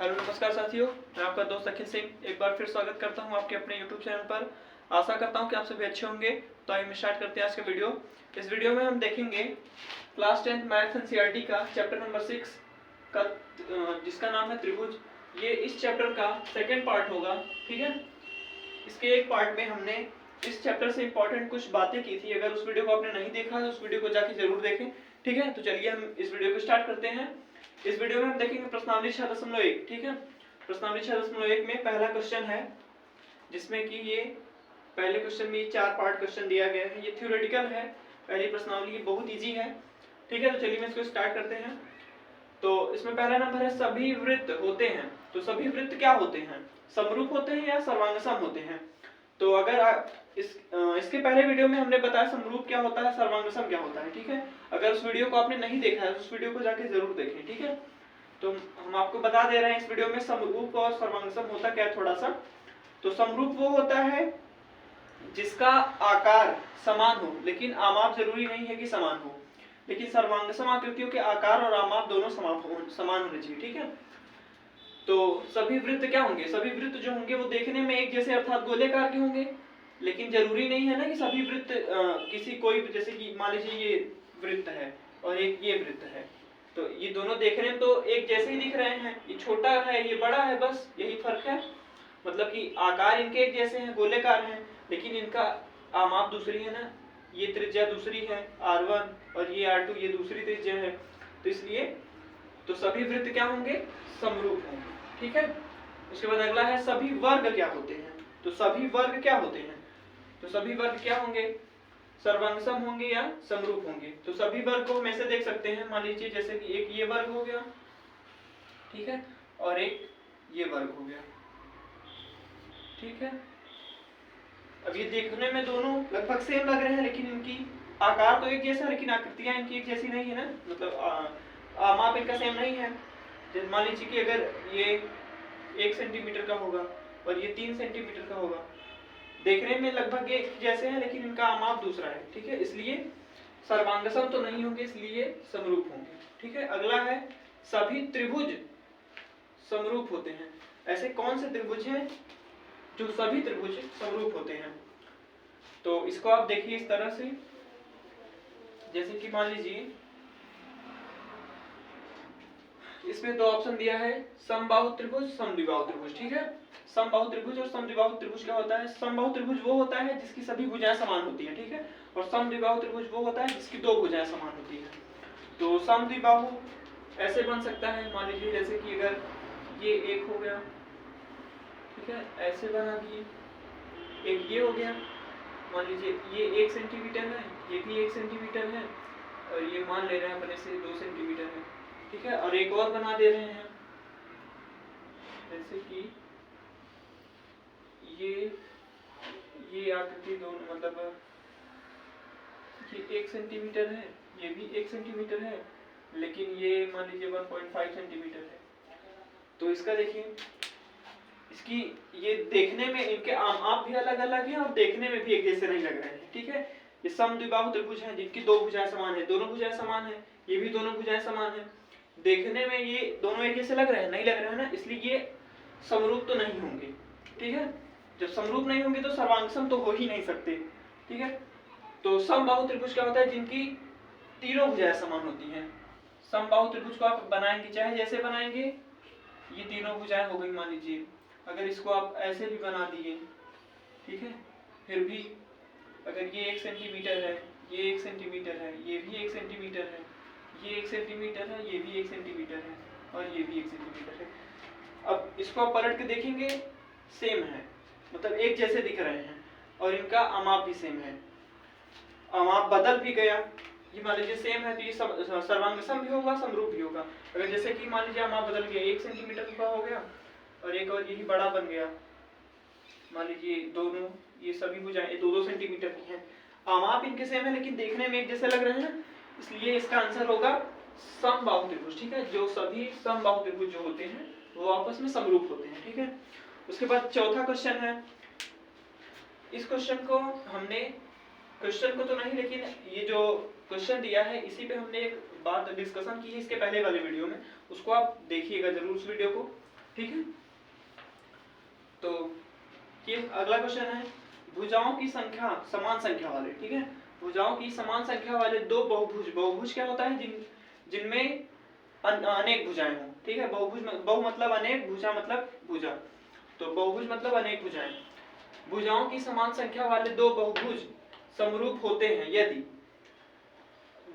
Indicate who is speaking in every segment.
Speaker 1: Hello नमस्कार साथियों, मैं आपका दोस्त अखिल सिंह एक बार फिर स्वागत करता हूं आपके अपने YouTube चैनल पर। आशा करता हूं कि आप सभी अच्छे होंगे। तो आइए स्टार्ट करते हैं आज का वीडियो। इस वीडियो में हम देखेंगे क्लास 10 मैथ एनसीईआरटी का चैप्टर नंबर 6 का जिसका नाम है त्रिभुज। ये इस चैप्टर का सेकेंड पार्ट होगा, ठीक है। इसके एक पार्ट में हमने इस चैप्टर से इंपॉर्टेंट कुछ बातें की थी। अगर उस वीडियो को आपने नहीं देखा तो उस वीडियो को जाके जरूर देखें, ठीक है। तो चलिए हम इस वीडियो को स्टार्ट करते हैं। इस वीडियो में हम देखेंगे प्रश्नावली 6.1, ठीक है। प्रश्नावली 6.1 में पहला क्वेश्चन है, जिसमें कि ये पहले क्वेश्चन में 4 पार्ट क्वेश्चन दिया गया है। ये थ्योरेटिकल है, पहली प्रश्नावली बहुत इजी है, ठीक है। तो चलिए मैं इसको स्टार्ट करते हैं। तो इसमें पहला नंबर है सभी वृत्त होते हैं। तो सभी वृत्त क्या होते हैं? समरूप होते हैं या सर्वांगसम होते हैं? तो अगर इसके पहले वीडियो में हमने बताया समरूप क्या होता है, सर्वांगसम क्या होता है, ठीक है। अगर उस वीडियो को आपने नहीं देखा है तो उस वीडियो को जाके जरूर देखें, ठीक है। तो हम आपको बता दे रहे हैं इस वीडियो में समरूप और सर्वांगसम होता क्या है थोड़ा सा। तो समरूप वो होता है जिसका आकार समान हो, लेकिन आमाप जरूरी नहीं है कि समान हो। लेकिन सर्वांगसम आकृतियों के आकार और आमाप दोनों समान होने चाहिए, ठीक है। तो सभी वृत्त क्या होंगे? सभी वृत्त जो होंगे वो देखने में एक जैसे अर्थात गोलेकार के होंगे, लेकिन जरूरी नहीं है ना कि सभी वृत्त किसी कोई, जैसे कि मान लीजिए ये वृत्त है और एक ये वृत्त है, तो ये दोनों देखने में तो एक जैसे ही दिख रहे हैं। ये छोटा है, ये बड़ा है, बस यही फर्क है। मतलब कि आकार इनके एक जैसे हैं, गोलेकार हैं, लेकिन इनका आमाप दूसरी है ना। ये त्रिज्या दूसरी है r1 और ये r2, ये दूसरी त्रिज्या है। तो इसलिए तो सभी वृत्त क्या होंगे? समरूप होंगे, ठीक है। उसके बाद अगला है सभी वर्ग क्या होते हैं। तो सभी वर्ग क्या होते हैं? तो सभी वर्ग क्या होंगे? सर्वांगसम होंगे या समरूप होंगे? तो सभी वर्ग को हम ऐसे देख सकते हैं, मान लीजिए जैसे कि एक ये वर्ग हो गया, ठीक है, और एक ये वर्ग हो गया, ठीक है। अब ये देखने में दोनों लगभग सेम लग रहे हैं, लेकिन इनकी आकार तो एक जैसा है, लेकिन आकृतियां इनकी एक जैसी नहीं है ना। मतलब माप इनका सेम नहीं है। जैसे मान लीजिए कि अगर ये 1 सेंटीमीटर का होगा और ये 3 सेंटीमीटर का होगा, देखने में लगभग एक जैसे हैं, लेकिन इनका आमाप दूसरा है, ठीक है। इसलिए सर्वांगसम तो नहीं होंगे, इसलिए समरूप होंगे, ठीक है। अगला है सभी त्रिभुज समरूप होते हैं। ऐसे कौन से त्रिभुज हैं जो सभी त्रिभुज समरूप होते हैं? तो इसको आप देखिए इस तरह से, जैसे कि मान लीजिए इसमें दो ऑप्शन दिया है, समबाहु त्रिभुज, समद्विबाहु त्रिभुज, ठीक है। समबाहु त्रिभुज और समद्विबाहु त्रिभुज क्या होता है? समबाहु त्रिभुज वो होता है जिसकी सभी भुजाएं समान होती है, ठीक है। और समद्विबाहु त्रिभुज वो होता है जिसकी दो भुजाएं समान होती है। तो समद्विबाहु ऐसे बन सकता है, मान लीजिए जैसे कि अगर ये एक हो गया, ठीक है, ऐसे बना दिए, एक ये हो गया, मान लीजिए ये 1 सेंटीमीटर है, ये भी 1 सेंटीमीटर है, और ये मान ले रहे हैं अपने से 2 सेंटीमीटर है, ठीक है। और एक और बना दे रहे हैं, जैसे कि ये आकृति दोनों, मतलब ये 1 सेंटीमीटर है, ये भी 1 सेंटीमीटर है, लेकिन ये मान लीजिए 1.5 सेंटीमीटर है। तो इसका देखिए, इसकी ये देखने में इनके आमाप भी अलग अलग हैं और देखने में भी एक जैसे नहीं लग रहे हैं, ठीक है। ये समद्विबाहु त्रिभुज हैं जिनकी दो भुजाएं समान है, दोनों भुजाएं समान है, ये भी दोनों भुजाएं समान है। देखने में ये दोनों एक जैसे लग रहे हैं, नहीं लग रहे हैं ना, इसलिए ये समरूप तो नहीं होंगे, ठीक है। जब समरूप नहीं होंगे तो सर्वांगसम तो हो ही नहीं सकते, ठीक है। तो समबाहु त्रिभुज क्या होता है? जिनकी तीनों भुजाएं समान होती हैं। समबाहु त्रिभुज को आप बनाएंगे चाहे जैसे बनाएंगे, ये तीनों भुजाएं हो गई। मान लीजिए अगर इसको आप ऐसे भी बना दिए, ठीक है, फिर भी अगर ये 1 सेंटीमीटर है, ये 1 सेंटीमीटर है, ये भी 1 सेंटीमीटर है, ये 1 सेंटीमीटर है, ये भी 1 सेंटीमीटर है, और ये भी 1 सेंटीमीटर है। अब इसको आप पलट के देखेंगे, सेम है, मतलब एक जैसे दिख रहे हैं, और इनका आमाप भी सेम है। आमाप बदल भी गया, ये मान लीजिए सेम है तो ये सर्वांगसम भी होगा, समरूप भी होगा। अगर जैसे कि मान लीजिए आमाप बदल गया, 1 सेंटीमीटर का हो गया और एक और यही बड़ा बन गया, मान लीजिए दोनों ये सभी भुजाएं 2-2 सेंटीमीटर की हैं, आमाप इनके सेम है लेकिन देखने में एक जैसे लग रहे हैं, इसलिए इसका आंसर होगा समबाहु त्रिभुज, ठीक है। जो सभी समबाहु त्रिभुज जो होते हैं वो आपस में समरूप होते हैं, ठीक है। उसके बाद चौथा क्वेश्चन है, इस क्वेश्चन को हमने, क्वेश्चन को तो नहीं लेकिन ये जो क्वेश्चन दिया है इसी पे हमने एक बात डिस्कशन की है इसके पहले वाले वीडियो में, उसको आप देखिएगा जरूर उस वीडियो को। ठीक है, तो ये अगला क्वेश्चन है, भुजाओं की संख्या समान संख्या वाले, ठीक है, भुजाओं की समान संख्या वाले दो बहुभुज, बहुभुज क्या होता है, जिनमें अनेक भुजाएं हों, ठीक है, बहुभुज बहु मतलब अनेक, भुजा मतलब भुजा, तो बहुभुज मतलब अनेक भुजाएं। भुजाओं की समान संख्या वाले दो बहुभुज समरूप होते हैं यदि,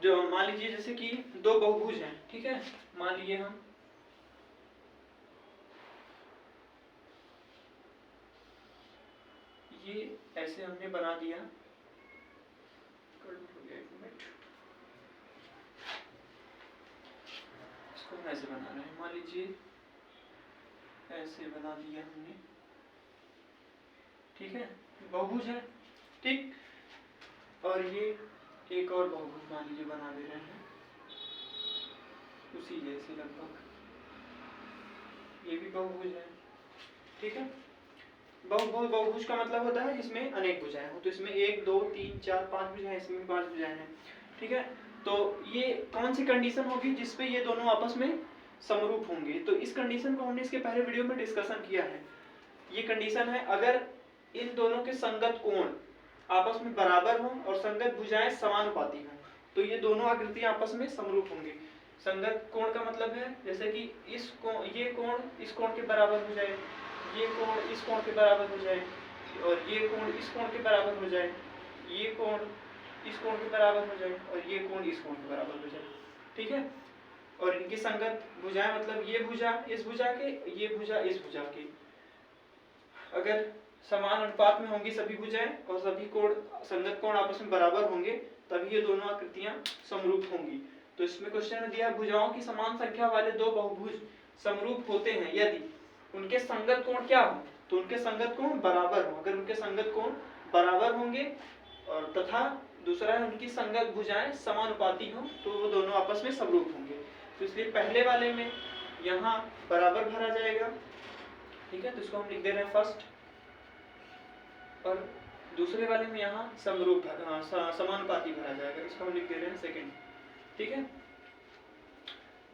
Speaker 1: जो मान लीजिए जैसे कि दो बहुभुज हैं, ठीक है, मान लीजिए हम ये ऐसे हमने बना दिया, इसको हम ऐसे बना रहे हैं, मान लीजिए ऐसे बना दिया हमने, ठीक है, बहुभुज है, ठीक, और ये एक और बहुभुज मान लीजिए बना दे रहे हैं उसी जैसे लगभग, ये भी बहुभुज है, ठीक है, बहुभुज का मतलब होता है जिसमें अनेक भुजाएं हो, तो इसमें 1 2 3 4 5 भुजाएं, इसमें 5 भुजाएं हैं, ठीक है, तो ये कौन सी कंडीशन होगी जिसपे ये दोनों आपस में समरूप होंगे, तो इस कंडीशन को हमने इसके पहले वीडियो में डिस्कशन किया है। ये कंडीशन है अगर इन दोनों के संगत कोण आपस में बराबर हों और संगत भुजाएं समानुपाती हों, तो ये दोनों आकृतियां आपस में समरूप होंगे। संगत कोण का मतलब है जैसे कि इस कोण, ये कोण इस कोण के बराबर हो जाए, ये कोण इस कोण के बराबर हो जाए, और ये कोण इस कोण के बराबर हो जाए, ये कोण इस कोण के बराबर हो जाए, और ये कोण इस कोण के बराबर हो जाए, ठीक है, और इनकी संगत भुजाएं मतलब ये भुजा इस भुजा के, ये भुजा इस भुजा के, अगर समान अनुपात में होंगी सभी भुजाएं और सभी कोण संगत कोण आपस में बराबर होंगे, तभी ये दोनों आकृतियां समरूप होंगी। तो इसमें क्वेश्चन में दिया भुजाओं की समान संख्या वाले दो बहुभुज समरूप होते हैं यदि उनके संगत कोण क्या हो, तो उनके संगत कोण बराबर हो, अगर उनके संगत कोण बराबर होंगे और तथा दूसरा है उनकी संगत भुजाएं समानुपाती हो, तो वो दोनों आपस में समरूप होंगे। तो इसलिए पहले वाले में यहाँ बराबर भरा जाएगा, ठीक है, तो इसको हम लिख दे रहे हैं फर्स्ट, और दूसरे वाले में यहाँ समरूप समानुपाती भरा जाएगा, इसको हम लिख दे रहे हैं सेकंड, ठीक है,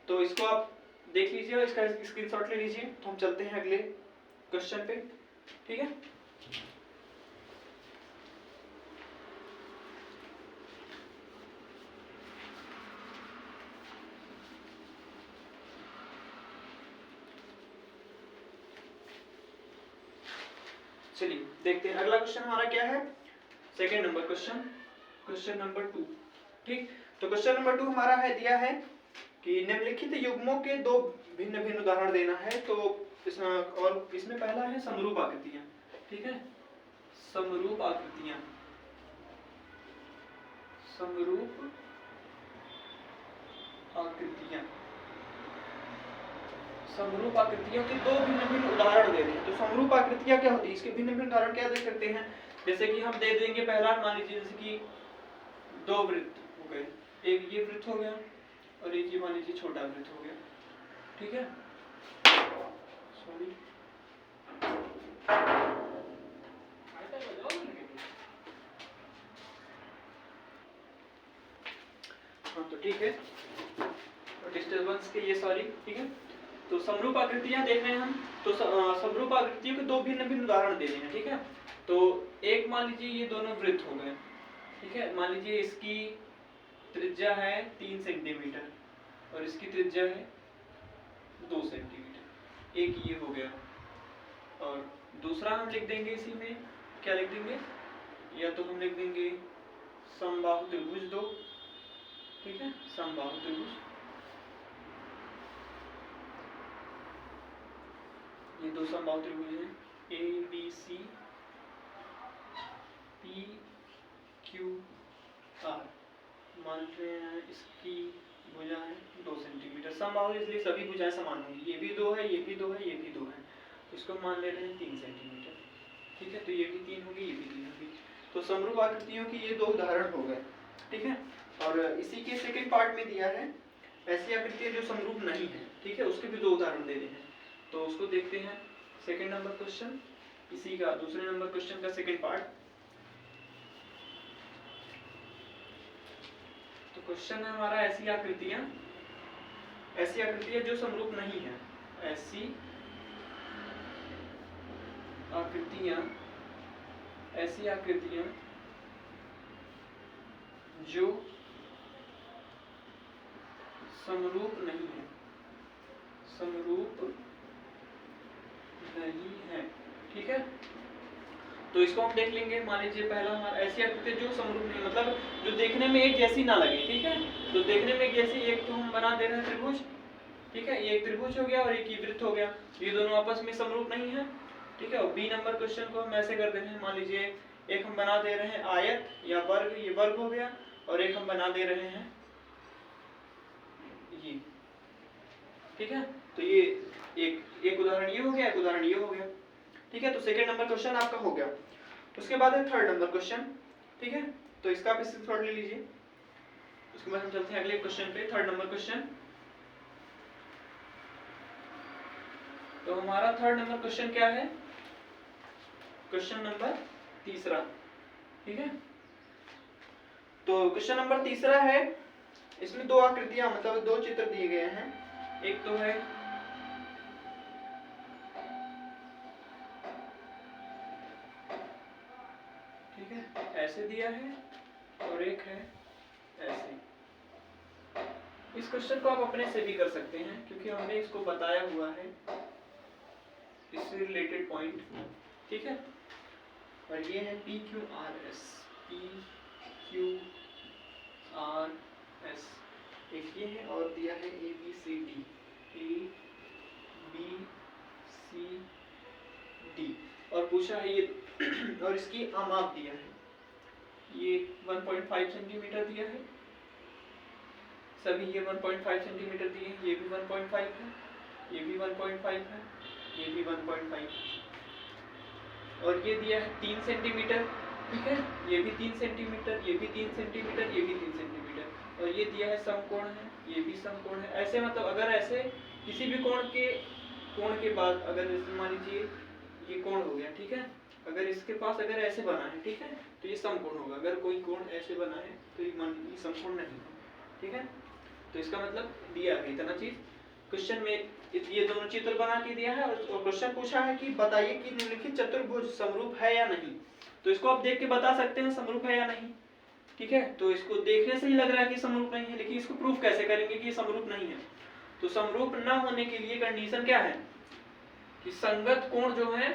Speaker 1: तो इसको आप देख लीजिए और इसका स्क्रीनशॉट ले लीजिए। तो हम चलते हैं अगले क्वेश्चन पे, ठीक है, चलिए देखते हैं अगला क्वेश्चन हमारा क्या है, second number question, question number 2, ठीक, तो क्वेश्चन नंबर 2 हमारा है दिया है कि निम्नलिखित युग्मों के दो भिन्न भिन्न उदाहरण देना है, तो और इसमें पहला है समरूप आकृतियां, ठीक है, समरूप आकृतियां, समरूप आकृतियां, समरूप आकृतियों के दो भिन्न भिन्न उदाहरण दे रहे हैं। तो समरूप आकृतियां क्या होती है, इसके भिन्न भिन्न उदाहरण क्या दे सकते हैं, जैसे कि हम दे देंगे पहला, मान लीजिए जैसे कि दो वृत्त हो गए, एक ये वृत्त हो गया और एक ये मान लीजिए छोटा वृत्त हो गया, ठीक है, सॉरी हाँ, तो ठीक है, डिस्टर्बेंस के लिए सॉरी, ठीक है, तो समरूप आकृतियां देख रहे हैं हम, तो समरूप आकृतियों के दो भिन्न भिन्न उदाहरण दे रहे हैं, ठीक है, तो एक मान लीजिए ये दोनों वृत्त हो गए, ठीक है, मान लीजिए इसकी त्रिज्या है 3 सेंटीमीटर और इसकी त्रिज्या है 2 सेंटीमीटर, एक ये हो गया, और दूसरा हम लिख देंगे इसी में, क्या लिख देंगे, या तो हम लिख देंगे समबाहु त्रिभुज 2, ठीक है, समबाहु त्रिभुज, ये दो समबाहु त्रिभुज हैं A B C P Q R, मान रहे हैं इसकी भुजा है 2 सेंटीमीटर, समबाहु इसलिए सभी भुजाएं समान होंगी, ये भी 2 है, ये भी 2 है, ये भी 2 है, तो इसको मान ले रहे हैं 3 सेंटीमीटर, ठीक है, तो ये भी 3 होगी, ये भी 3 होगी, तो समरूप आकृतियों की ये दो उदाहरण हो गए, ठीक है, और इसी के सेकंड पार्ट में दिया है ऐसी आकृतियां जो समरूप नहीं है, ठीक है, उसके भी दो उदाहरण दे रहे हैं, तो उसको देखते हैं, सेकंड नंबर क्वेश्चन, इसी का दूसरे नंबर क्वेश्चन का सेकंड पार्ट। तो क्वेश्चन है हमारा ऐसी आकृतियां जो समरूप नहीं है, ऐसी आकृतियां, ऐसी आकृतियां जो समरूप नहीं है, समरूप नहीं है। ठीक है, तो इसको हम देख लेंगे। मान लीजिए पहला हमारा ऐसी आकृति जो समरूप नहीं, मतलब जो देखने में एक जैसी ना लगे। ठीक है, तो देखने में एक जैसी, एक तो हम बना दे रहे हैं त्रिभुज। ठीक है, ये एक त्रिभुज हो गया और एक ही वृत्त हो गया, ये दोनों आपस में समरूप नहीं है। ठीक है, और बी नंबर क्वेश्चन को हम ऐसे कर दे रहे हैं, मान लीजिए एक हम बना दे रहे हैं आयत या वर्ग, ये वर्ग हो गया, और एक हम बना दे रहे हैं ये। ठीक है, तो ये एक उदाहरण ये हो गया, एक उदाहरण ये हो गया। ठीक है, तो सेकंड नंबर क्वेश्चन आपका हो गया। उसके बाद है थर्ड नंबर क्वेश्चन। ठीक है, तो इसका आप स्क्रीनशॉट ले लीजिए। उसके बाद हम चलते हैं अगले क्वेश्चन पे, थर्ड नंबर क्वेश्चन। तो हमारा थर्ड नंबर क्वेश्चन क्या है? क्वेश्चन नंबर तीसरा। ठीक है, तो क्वेश्चन नंबर तीसरा है, इसमें दो आकृतियां, मतलब दो चित्र दिए गए हैं। एक तो है ठीक है ऐसे दिया है, और एक है ऐसे। इस क्वेश्चन को आप अपने से भी कर सकते हैं, क्योंकि हमने इसको बताया हुआ है, इससे रिलेटेड पॉइंट। ठीक है, और ये है PQRS, PQRS। एक ये है, और दिया है ABCD, और पूछा है ये और इसकी माप दिया है, ये 1.5 सेंटीमीटर दिया है, सभी ये 1.5 सेंटीमीटर दिए हैं, ये भी 1.5 है, ये भी 1.5 है, ये भी 1.5 है, और ये दिया है 3 सेंटीमीटर। ठीक है, ये भी 3 सेंटीमीटर, ये भी 3 सेंटीमीटर, ये भी 3 सेंटीमीटर, और ये दिया है समकोण है, ये भी समकोण है। ऐसे मतलब अगर ऐसे किसी भी कोण के बाद, अगर मान लीजिए ये कोण हो गया। ठीक है, अगर इसके पास अगर ऐसे बना है, ठीक है, तो ये समकोण होगा। अगर कोई कोण ऐसे बना है तो ये समकोण नहीं है। ठीक है, तो इसका मतलब दिया है इतना चीज क्वेश्चन में, ये दोनों चित्र बना के दिया है, और क्वेश्चन पूछा है कि बताइए कि निम्नलिखित चतुर्भुज समरूप है या नहीं। तो इसको आप देख के बता सकते हैं समरूप है या नहीं। ठीक है, तो इसको देखने से ही लग रहा है कि समरूप नहीं है, लेकिन इसको प्रूफ कैसे करेंगे कि ये समरूप नहीं है। तो समरूप ना होने के लिए कंडीशन क्या है कि संगत कोण जो है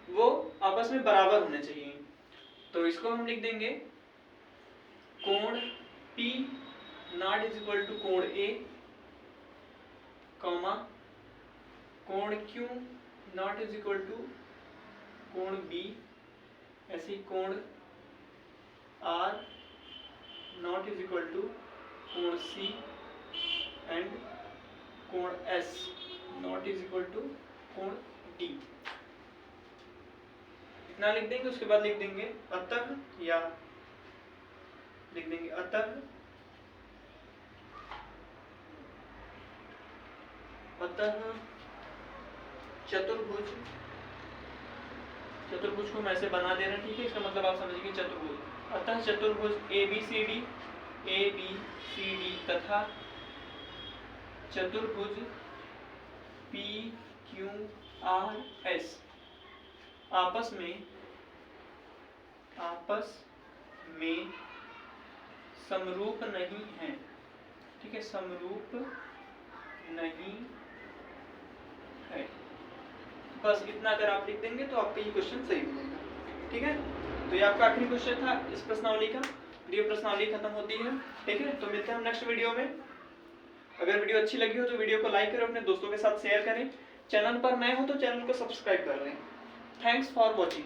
Speaker 1: वो आपस में बराबर होने चाहिए। तो इसको हम लिख देंगे कोण P not is equal to कोण A, कॉमा कोण Q not is equal to कोण B, ऐसे ही कोण R not is equal to कोण C, एंड कोण S not is equal to कोण D। इतना लिख देंगे। उसके बाद लिख देंगे अतः, या लिख देंगे अतः चतुर्भुज को हम ऐसे बना दे रहे हैं। ठीक है, इसका मतलब आप समझिए चतुर्भुज, अतः चतुर्भुज ABCD तथा चतुर्भुज PQRS आपस में समरूप नहीं है। ठीक है, समरूप नहीं है। बस इतना अगर आप लिख देंगे तो आपका ये क्वेश्चन सही हो जाएगा। ठीक है, तो ये आपका आखिरी क्वेश्चन था इस प्रश्नावली का। ये प्रश्नावली खत्म होती है। ठीक है, तो मिलते हैं हम नेक्स्ट वीडियो में। अगर वीडियो अच्छी लगी हो तो वीडियो को लाइक करें, अपने दोस्तों के साथ शेयर करें। चैनल पर नए हो तो चैनल को सब्सक्राइब कर लें। Thanks for watching.